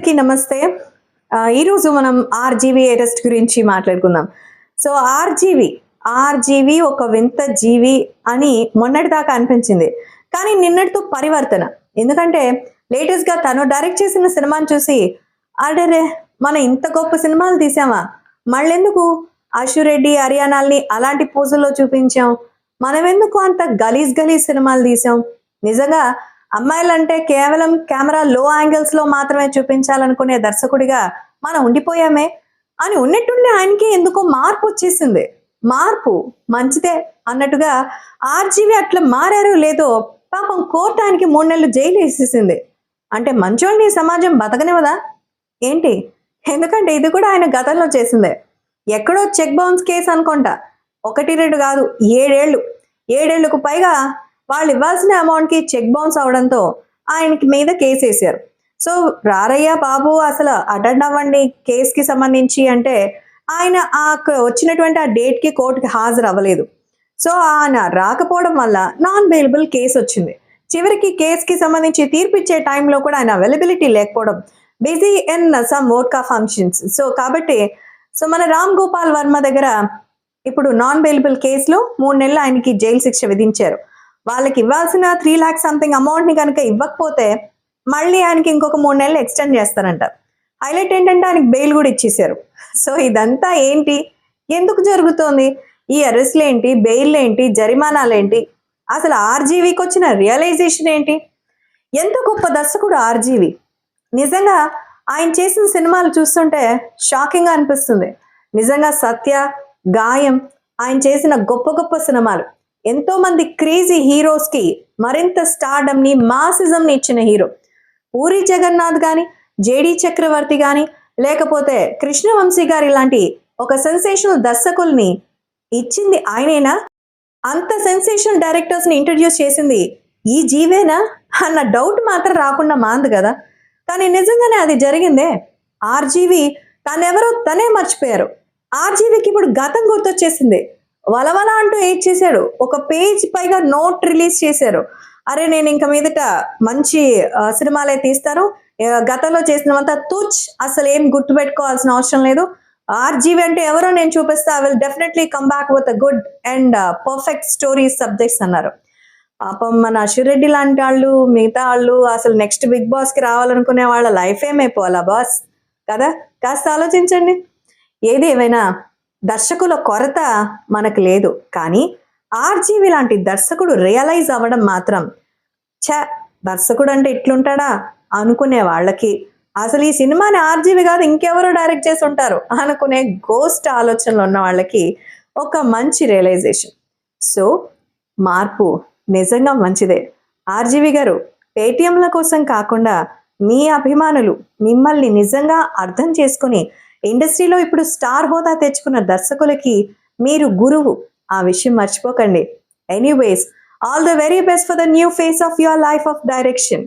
అందరికీ నమస్తే. ఈరోజు మనం ఆర్జీవి అరెస్ట్ గురించి మాట్లాడుకుందాం. సో ఆర్జీవి ఒక వింత జీవి అని మొన్నటిదాకా అనిపించింది. కానీ నిన్నటితో పరివర్తన. ఎందుకంటే లేటెస్ట్‌గా తను డైరెక్ట్ చేసిన సినిమాని చూసి అరెరే! మనం ఇంత గొప్ప సినిమాలు తీసామా? మళ్ళెందుకు అశురెడ్డి, హరియానాల్ని అలాంటి పోజుల్లో చూపించాం? మనమెందుకు అంత గలీజ్ సినిమాలు తీసాం? నిజంగా అమ్మాయిలంటే కేవలం కెమెరా లో యాంగిల్స్ లో మాత్రమే చూపించాలనుకునే దర్శకుడిగా మనం ఉండిపోయామే అని ఉన్నట్టుండి ఆయనకి ఎందుకో మార్పు వచ్చేసింది. మార్పు మంచిదే అన్నట్టుగా ఆర్జీవి అట్లా మారారో లేదో పాపం కోర్టు ఆయనకి 3 నెలలు జైలు వేసేసింది. అంటే మంచోళ్ళని సమాజం బతకనివ్వదా ఏంటి? ఎందుకంటే ఇది కూడా ఆయన గతంలో చేసిందే. ఎక్కడో చెక్ బౌన్స్ కేసు అనుకుంటా. 1, 2 కాదు 7 ఏళ్ళు. 7 ఏళ్లకు పైగా వాళ్ళు ఇవ్వాల్సిన అమౌంట్కి చెక్ బౌన్స్ అవడంతో ఆయనకి మీద కేసు వేశారు. సో రారయ్య బాబు అసలు అటెండ్ అవ్వండి కేసుకి సంబంధించి అంటే ఆయన వచ్చినటువంటి ఆ డేట్కి కోర్టుకి హాజరు అవ్వలేదు. సో ఆయన రాకపోవడం వల్ల నాన్ బెయిలబుల్ కేసు వచ్చింది. చివరికి కేసుకి సంబంధించి తీర్పిచ్చే టైంలో కూడా ఆయన అవైలబిలిటీ లేకపోవడం, busy in some vodka functions. So కాబట్టి మన రామ్ గోపాల్ వర్మ దగ్గర ఇప్పుడు నాన్ బెయిలబుల్ కేసులో 3 నెలలు ఆయనకి జైలు శిక్ష విధించారు. వాళ్ళకి ఇవ్వాల్సిన 3 lakhs సంథింగ్ అమౌంట్ని కనుక ఇవ్వకపోతే మళ్ళీ ఆయనకి ఇంకొక 3 నెలలు ఎక్స్టెండ్ చేస్తారంట. హైలైట్ ఏంటంటే ఆయనకి బెయిల్ కూడా ఇచ్చేసారు. సో ఇదంతా ఏంటి, ఎందుకు జరుగుతోంది, ఈ అరెస్ట్లు ఏంటి, బెయిల్ ఏంటి, జరిమానాలు ఏంటి, అసలు ఆర్జీవికి వచ్చిన రియలైజేషన్ ఏంటి? ఎంత గొప్ప దర్శకుడు ఆర్జీవి. నిజంగా ఆయన చేసిన సినిమాలు చూస్తుంటే షాకింగ్గా అనిపిస్తుంది. నిజంగా సత్య, గాయం ఆయన చేసిన గొప్ప సినిమాలు. ఎంతో మంది క్రేజీ హీరోస్కి మరింత స్టార్డమ్ని, మాసిజంని ఇచ్చిన హీరో. పూరి జగన్నాథ్ కానీ, జేడి చక్రవర్తి కానీ, లేకపోతే కృష్ణవంశీ గారి లాంటి ఒక సెన్సేషనల్ దర్శకుల్ని ఇచ్చింది ఆయనేనా? అంత సెన్సేషనల్ డైరెక్టర్స్ని ఇంట్రడ్యూస్ చేసింది ఈ జీవేనా అన్న డౌట్ మాత్రం రాకుండా మాంది కదా. కానీ నిజంగానే అది జరిగిందే. ఆర్జీవి తనెవరో తనే మర్చిపోయారు. ఆర్జీవికి ఇప్పుడు గతం గుర్తొచ్చేసింది. వలవల అంటూ ఏడ్ చేశాడు. ఒక పేజ్ పైగా నోట్ రిలీజ్ చేశారు. అరే నేను ఇంక మీదట మంచి సినిమాలే తీస్తాను, గతంలో చేసినవంతా తుచ్, అసలు ఏం గుర్తుపెట్టుకోవాల్సిన అవసరం లేదు, ఆర్జీవి అంటే ఎవరో నేను చూపిస్తా, I will definitely come back with a good and perfect stories subjects అన్నారు. పాపం మన అశురెడ్డి లాంటి వాళ్ళు, మిగతా వాళ్ళు అసలు నెక్స్ట్ బిగ్ బాస్కి రావాలనుకునే వాళ్ళ లైఫ్ ఏమైపోవాలా బాస్ కదా? కాస్త ఆలోచించండి. ఏది ఏమైనా దర్శకుల కొరత మనకు లేదు, కానీ ఆర్జీవి లాంటి దర్శకుడు రియలైజ్ అవ్వడం మాత్రం దర్శకుడు అంటే ఇట్లుంటాడా అనుకునే వాళ్ళకి, అసలు ఈ సినిమాని ఆర్జీవి కాదు ఇంకెవరో డైరెక్ట్ చేసి ఉంటారు అనుకునే గోస్ట్ ఆలోచనలు ఉన్న వాళ్ళకి ఒక మంచి రియలైజేషన్. సో మార్పు నిజంగా మంచిదే. ఆర్జీవి గారు పేటీఎంల కోసం కాకుండా మీ అభిమానులు మిమ్మల్ని నిజంగా అర్థం చేసుకుని ఇండస్ట్రీలో ఇప్పుడు స్టార్ హోదా తెచ్చుకున్న దర్శకులకి మీరు గురువు. ఆ విషయం మర్చిపోకండి. Anyways, all the very best for the new face of your life of direction.